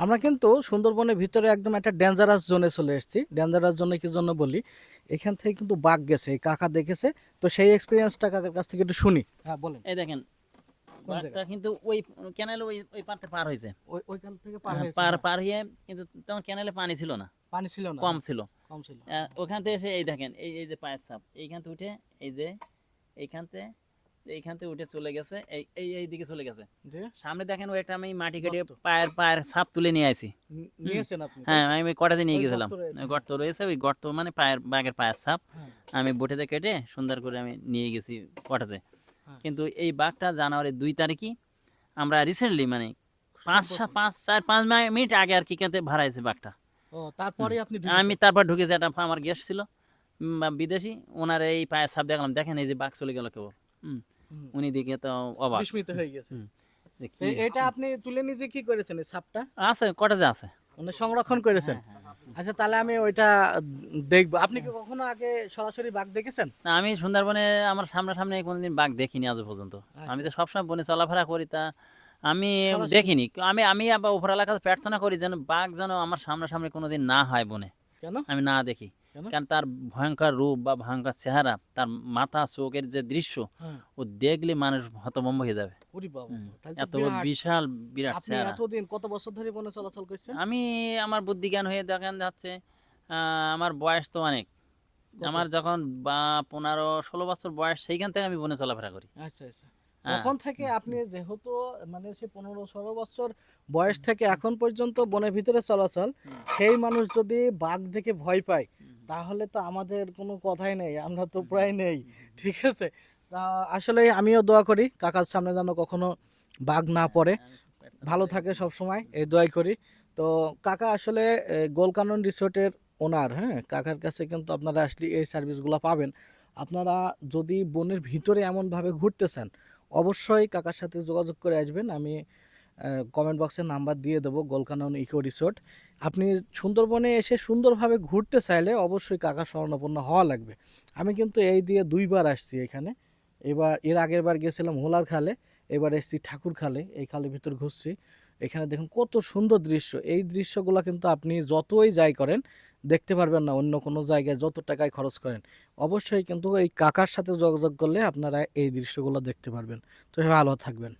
আমরা কিন্তু সুন্দরবনের ভিতরে একদম একটা ডেঞ্জারাস জোনে চলে এসেছি। ডেঞ্জারাস জোনে কি জন্য বলি, এখান থেকে কিন্তু বাঘ গেছে, এই কাকা দেখেছে। তো সেই এক্সপিরিয়েন্সটা কাকার কাছ থেকে একটু শুনি। হ্যাঁ বলেন। এই দেখেন কোন জায়গা? বাঘটা কিন্তু ওই ক্যানেল ওই পারতে পার হয়েছে। ওইখান থেকে পার হ্যাঁ, হয়েছে, পার হ্যাঁ। পার হয়ে কিন্তু তখন ক্যানেলে পানি ছিল না, পানি ছিল না, কম হ্যাঁ। ছিল। কম ছিল। ওখান থেকে এসে এই দেখেন এই যে পায়ের ছাপ এইখান থেকে উঠে এই যে এইখান থেকে উঠে চলে গেছে এই দিকে চলে গেছে। যে সামনে দেখেন ওই একটা আমি মাটি কেটে গর্ত পায়ের ছাপ তুলে নিয়ে আসি। নিয়েছেন আপনি, তাই হ্যাঁ, তো? আমি কটাতে নিয়ে ওই গেছিলাম। গর্ত রয়েছে, হ্যাঁ। গর্ত রয়েছে, ওই গর্ত মানে বাঘের পায়ের ছাপ হ্যাঁ, আমি বটিতে কেটে সুন্দর করে আমি নিয়ে গেছি কটাতে। হ্যাঁ। কিন্তু এই বাঘটা জানুয়ারি 2 তারিখই আমরা রিসেন্টলি মানে সম্প্রতি। 4-5 মিনিট আগে আর কি কেনতে ভাড়াইছে বাঘটা। ও, হুম। তারপরে আপনি আমি ঢুকেছেন? তারপর ঢুকেছি, একটা আমার গেস্ট ছিল বিদেশি, ওনার এই পায়ের ছাপ দেখলাম, দেখেন এই যে বাঘ চলে গেল কেবল। হুম। হুম, উনি দিকে তো অবাক। বিস্মিত হয়ে গেছে। হুম। যে তো কি এটা আপনি তুলে নিজে কি করেছেন, এই সাপটা? আছে, কটেজে আছে। মানে সংরক্ষণ করেছেন? হ্যাঁ, হ্যাঁ, হ্যাঁ। আচ্ছা, তাহলে আমি ওইটা দেখবো। আপনি কি কখনো আগে সরাসরি বাঘ দেখেছেন? না, আমি সুন্দরবনে আমার সামনাসামনি কোনোদিন বাঘ দেখিনি আজ পর্যন্ত। আমি আচ্ছা, তো সবসময় বনে চলাফেরা করি, তা আমি সরাসরি। দেখিনি। আমি আবার উপরওয়ালার কাছে প্রার্থনা করি যেন বাঘ যেন আমার সামনাসামনি কোনোদিন না হয় বনে, কেন? আমি না দেখি। কেন? কারণ তার ভয়ঙ্কর রূপ বা ভয়ঙ্কর চেহারা, তার মাথা চোখের যে দৃশ্য, হ্যাঁ। ও দেখলে মানুষ হতভম্ব হয়ে যাবে। ওরে বাবা, হুম। তাহলে তো এত বড় বিরাট। বিশাল বিরাট আপনি চেহারা। এতদিন কত বছর ধরে বনে চলাচল করছেন? আমি আমার বুদ্ধি জ্ঞান হয়ে দেখেন যাচ্ছে, আমার বয়স তো অনেক। কত? আমার যখন 15-16 বছর বয়স, সেইখান থেকে আমি বনে চলাফেরা করি। আচ্ছা, আচ্ছা। হ্যাঁ। তখন থেকে হুম, আপনি যেহেতু মানে সে 15-16 বছর বয়স থেকে এখন পর্যন্ত বনের ভিতরে চলাচল, হুম, সেই মানুষ যদি বাঘ দেখে ভয় পায়, হুম, তাহলে তো আমাদের কোনো কথাই নেই, আমরা তো হুম, প্রায় নেই। হুম, হুম, ঠিক আছে? তা আসলে আমিও দোয়া করি কাকার সামনে যেন কখনো বাঘ না হ্যাঁ, পড়ে, আমি প্রার্থনা ভালো করি। থাকে সব সময়, হুম, এই দোয়াই করি। তো কাকা আসলে গোলকানন রিসোর্টের ওনার, হ্যাঁ? কাকার কাছে কিন্তু আপনারা আসলে এই সার্ভিসগুলো পাবেন। আপনারা যদি বনের ভিতরে এমনভাবে ঘুরতে চান, অবশ্যই কাকার সাথে যোগাযোগ করে আসবেন। আমি কমেন্ট বক্সে নাম্বার দিয়ে দেবো, গোলকানন ইকো রিসোর্ট। আপনি সুন্দরবনে এসে সুন্দরভাবে ঘুরতে চাইলে অবশ্যই কাকার শরণাপন্ন হওয়া লাগবে। আমি কিন্তু এই দিয়ে 2 বার আসছি এখানে। এর আগের বার গেছিলাম হোলার খালে, এবার এসেছি ঠাকুর খালে। এই খালের ভিতর ঘুরছি। এখানে দেখুন কত সুন্দর দৃশ্য। এই দৃশ্যগুলো কিন্তু আপনি যতই যাই করেন দেখতে পারবেন না অন্য কোনো জায়গায় যত টাকায় খরচ করেন। অবশ্যই কিন্তু এই কাকার সাথে যোগাযোগ করলে আপনারা এই দৃশ্যগুলো দেখতে পারবেন। তো ভালো থাকবেন।